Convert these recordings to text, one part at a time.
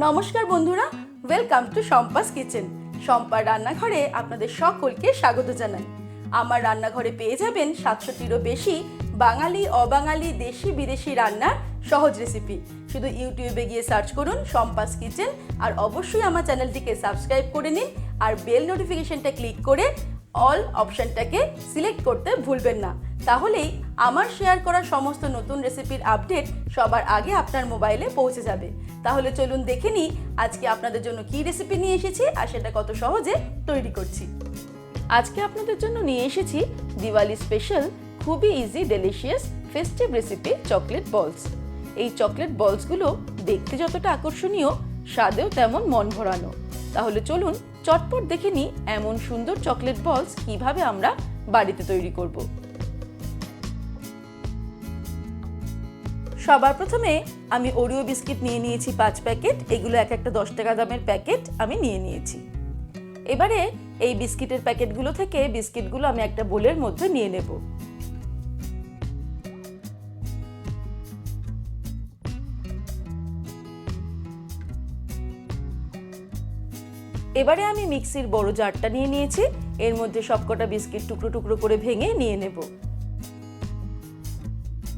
নমস্কার বন্ধুরা, welcome to Shampa's kitchen. শম্পার রান্নাঘরে আপনাদের সকলকে স্বাগত জানাই। আমার রান্নাঘরে পেয়ে যাবেন 700টিরও বেশি বাঙালি, অবাঙালি, দেশি বিদেশি রান্নার সহজ রেসিপি। শুধু ইউটিউবে গিয়ে সার্চ করুন শম্পাস কিচেন, আর অবশ্যই আমার চ্যানেলটিকে সাবস্ক্রাইব করে নিন, আর বেল নোটিফিকেশনটা ক্লিক করে অল অপশনটাকে সিলেক্ট করতে ভুলবেন না। তাহলেই আমার শেয়ার করা সমস্ত নতুন রেসিপির আপডেট সবার আগে আপনার মোবাইলে পৌঁছে যাবে। তাহলে চলুন দেখে নিই আজকে আপনাদের জন্য কী রেসিপি নিয়ে এসেছি আর সেটা কত সহজে তৈরি করছি। আজকে আপনাদের জন্য নিয়ে এসেছি দিওয়ালি স্পেশাল, খুবই easy, delicious, festive recipe chocolate বলস। এই চকলেট বলসগুলো দেখতে যতটা আকর্ষণীয়, স্বাদেও তেমন মন ভরানো। তাহলে চলুন চটপট দেখে নিই এমন সুন্দর চকলেট বলস কিভাবে আমরা বাড়িতে তৈরি করব। সবার প্রথমে আমি ওরিও বিস্কিট নিয়ে নিয়েছি 5 প্যাকেট। এগুলো এক একটা 10 টাকা দামের প্যাকেট আমি নিয়ে নিয়েছি। এবারে এই বিস্কিটের প্যাকেটগুলো থেকে বিস্কিটগুলো আমি একটা বোলের মধ্যে নিয়ে নেব। এবারে আমি মিক্সির বড় জারটা নিয়ে নিয়েছি। এর মধ্যে সবকটা বিস্কিট টুকরো টুকরো করে ভেঙে নিয়ে নেব।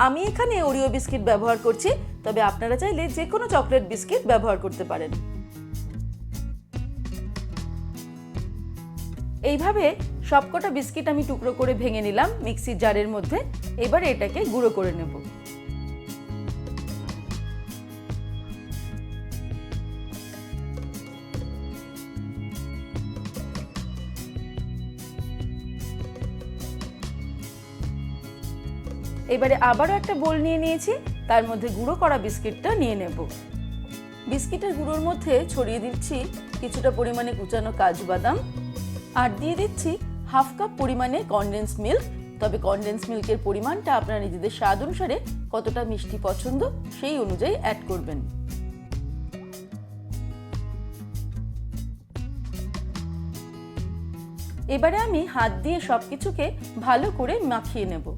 আমি এখানে ওরিও বিস্কিট ব্যবহার করছি, তবে আপনারা চাইলে যে কোনো চকলেট বিস্কিট ব্যবহার করতে পারেন। এইভাবে সবকটা বিস্কিট আমি টুকরো করে ভেঙে নিলাম মিক্সির জারের মধ্যে। এবারে এটাকে গুঁড়ো করে নেব। এবারে আবারও একটা বোল নিয়ে নিয়েছি, তার মধ্যে গুঁড়ো করা বিস্কিটটা নিয়ে নেব। বিস্কিটের গুঁড়োর মধ্যে ছড়িয়ে দিচ্ছি কিছুটা পরিমাণে কুচানো কাজু বাদাম, আর দিয়ে দিচ্ছি হাফ কাপ পরিমাণে কনডেন্স মিল্ক। তবে কনডেন্স মিল্কের পরিমাণটা আপনারা নিজেদের স্বাদ অনুসারে কতটা মিষ্টি পছন্দ সেই অনুযায়ী অ্যাড করবেন। এবারে আমি হাত দিয়ে সবকিছুকে ভালো করে মাখিয়ে নেব।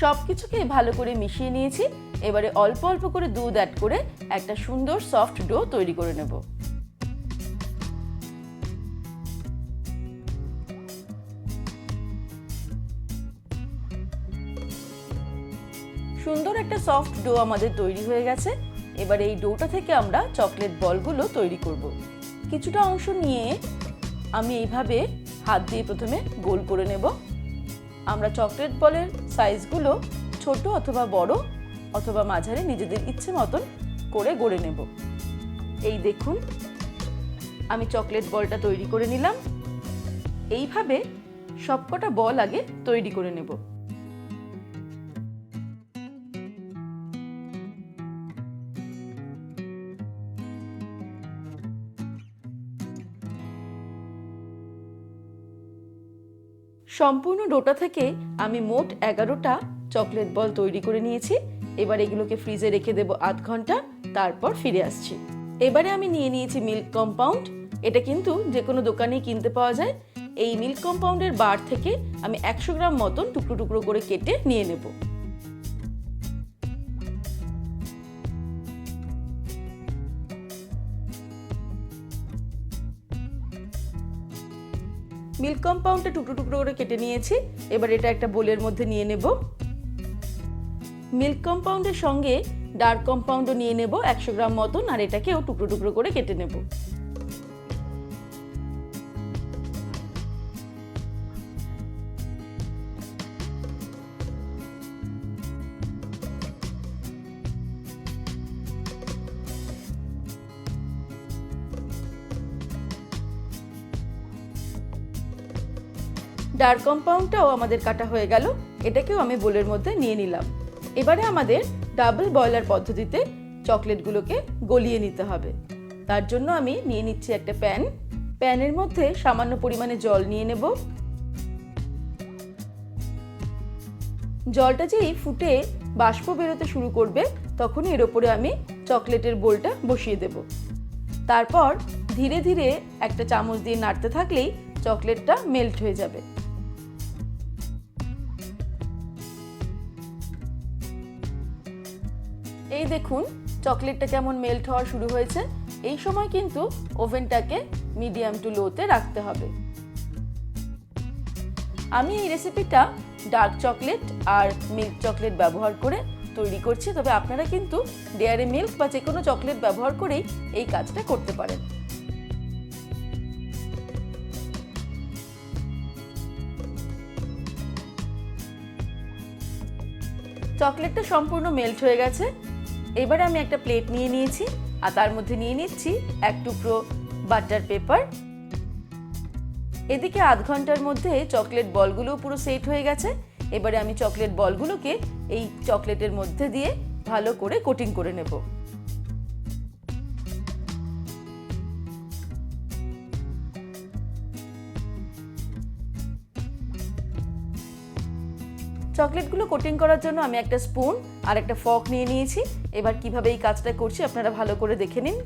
সবকিছুকে ভালো করে মিশিয়ে নিয়েছি। এবারে অল্প অল্প করে দুধ অ্যাড করে একটা সুন্দর সফট ডো তৈরি করে নেব। সুন্দর একটা সফট ডো আমাদের তৈরি হয়ে গেছে। এবারে এই ডোটা থেকে আমরা চকলেট বলগুলো তৈরি করব। কিছুটা অংশ নিয়ে আমি এইভাবে হাত দিয়ে প্রথমে গোল করে নেব। আমরা চকলেট বলের সাইজগুলো ছোট অথবা বড় অথবা মাঝারি নিজেদের ইচ্ছে মতন করে গড়ে নেব। এই দেখুন, আমি চকলেট বলটা তৈরি করে নিলাম। এইভাবে সবকটা বল আগে তৈরি করে নেব। সম্পূর্ণ ডোটা থেকে আমি মোট 11টা চকলেট বল তৈরি করে নিয়েছি। এবার এগুলোকে ফ্রিজে রেখে দেব আধ ঘন্টা, তারপর ফিরে আসছি। এবারে আমি নিয়ে নিয়েছি মিল্ক কম্পাউন্ড। এটা কিন্তু যে কোনো দোকানেই কিনতে পাওয়া যায়। এই মিল্ক কম্পাউন্ডের বার থেকে আমি 100 গ্রাম মতন টুকরো টুকরো করে কেটে নিয়ে নেব। মিল্ক কম্পাউন্ডটা টুকরো টুকরো করে কেটে নিয়েছি। এবার এটা একটা বোলের মধ্যে নিয়ে নেব। মিল্ক কম্পাউন্ডের সঙ্গে ডার্ক কম্পাউন্ডও নিয়ে নেব 100 গ্রাম মতন, আর এটাকেও টুকরো টুকরো করে কেটে নেব। ডার্ক কম্পাউন্ডটাও আমাদের কাটা হয়ে গেল। এটাকেও আমি বোলের মধ্যে নিয়ে নিলাম। এবারে আমাদের ডাবল বয়লার পদ্ধতিতে চকলেটগুলোকে গলিয়ে নিতে হবে। তার জন্য আমি নিয়ে নিচ্ছি একটা প্যান। প্যানের মধ্যে সামান্য পরিমাণে জল নিয়ে নেব। জলটা যেই ফুটে বাষ্প বেরোতে শুরু করবে, তখনই এর ওপরে আমি চকলেটের বোলটা বসিয়ে দেব। তারপর ধীরে ধীরে একটা চামচ দিয়ে নাড়তে থাকলেই চকলেটটা মেল্ট হয়ে যাবে। এই দেখুন চকলেটটা কেমন মেল্ট হওয়া শুরু হয়েছে। এই সময় কিন্তু ওভেনটাকে মিডিয়াম টু লোতে রাখতে হবে। আমি এই রেসিপিটা ডার্ক চকলেট আর মিল্ক চকলেট ব্যবহার করে তৈরি করছি, তবে আপনারা কিন্তু ডেয়ারি মিল্ক বা যে কোনো চকলেট ব্যবহার করেই এই কাজটা করতে পারেন। চকলেটটা সম্পূর্ণ মেল্ট হয়ে গেছে। এবারে আমি একটা প্লেট নিয়ে নিয়েছি আর তার মধ্যে নিয়ে নিচ্ছি এক টুকরো বাটার পেপার। এদিকে আধ ঘন্টার মধ্যে চকলেট বলগুলো পুরো সেট হয়ে গেছে। এবারে আমি চকলেট বলগুলোকে এই চকলেটের মধ্যে দিয়ে ভালো করে কোটিং করে নেব। চকলেটগুলো কোটিং করার জন্য আমি একটা স্পুন আর একটা ফর্ক নিয়ে নিয়েছি। এবার কিভাবে এই কাজটা করছি আপনারা ভালো করে দেখে নিন।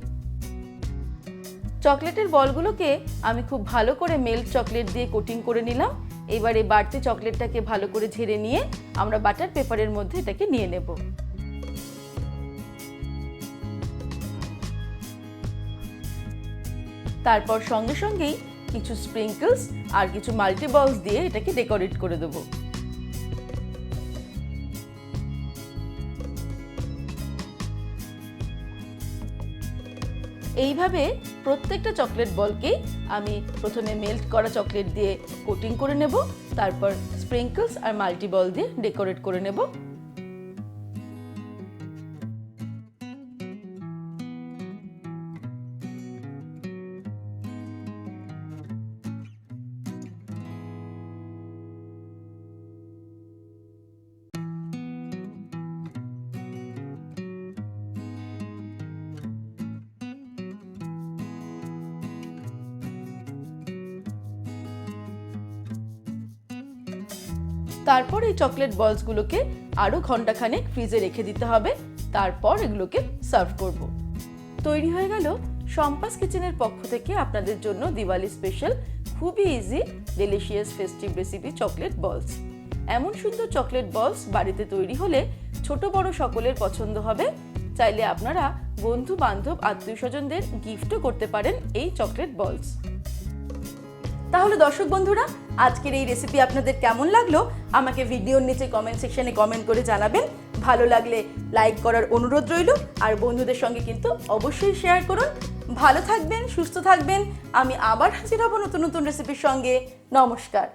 চকলেটের বলগুলোকে আমি খুব ভালো করে মেল্ট চকলেট দিয়ে কোটিং করে নিলাম। এবারে বাড়তি চকলেটটাকে ভালো করে ঝেড়ে নিয়ে আমরা বাটার পেপারের মধ্যে এটাকে নিয়ে নেব। তারপর সঙ্গে সঙ্গেই কিছু স্প্রিঙ্কলস আর কিছু মাল্টিবলস দিয়ে এটাকে ডেকোরেট করে দেব। এইভাবে প্রত্যেকটা চকলেট বলকেই আমি প্রথমে মেল্ট করা চকলেট দিয়ে কোটিং করে নেব, তারপর স্প্রিঙ্কলস আর মাল্টিবল দিয়ে ডেকোরেট করে নেব। তারপর এই চকলেট বলসগুলোকে আরো ঘন্টাখানেক ফ্রিজে রেখে দিতে হবে। তারপর এগুলোকে সার্ভ করব। তৈরি হয়ে গেল শম্পাস কিচেনের পক্ষ থেকে আপনাদের জন্য দিওয়ালি স্পেশাল খুবই easy delicious festive recipe chocolate বলস। এমন সুন্দর চকলেট বলস বাড়িতে তৈরি হলে ছোট বড় সকলের পছন্দ হবে। চাইলে আপনারা বন্ধু বান্ধব আত্মীয় স্বজনদের গিফটও করতে পারেন এই চকলেট বলস। তাহলে দর্শক বন্ধুরা, আজকের এই রেসিপি আপনাদের কেমন লাগলো আমাকে ভিডিওর নিচে কমেন্ট সেকশনে কমেন্ট করে জানাবেন। ভালো লাগলে লাইক করার অনুরোধ রইল, আর বন্ধুদের সঙ্গে কিন্তু অবশ্যই শেয়ার করুন। ভালো থাকবেন, সুস্থ থাকবেন। আমি আবার হাজির হব নতুন নতুন রেসিপির সঙ্গে। নমস্কার।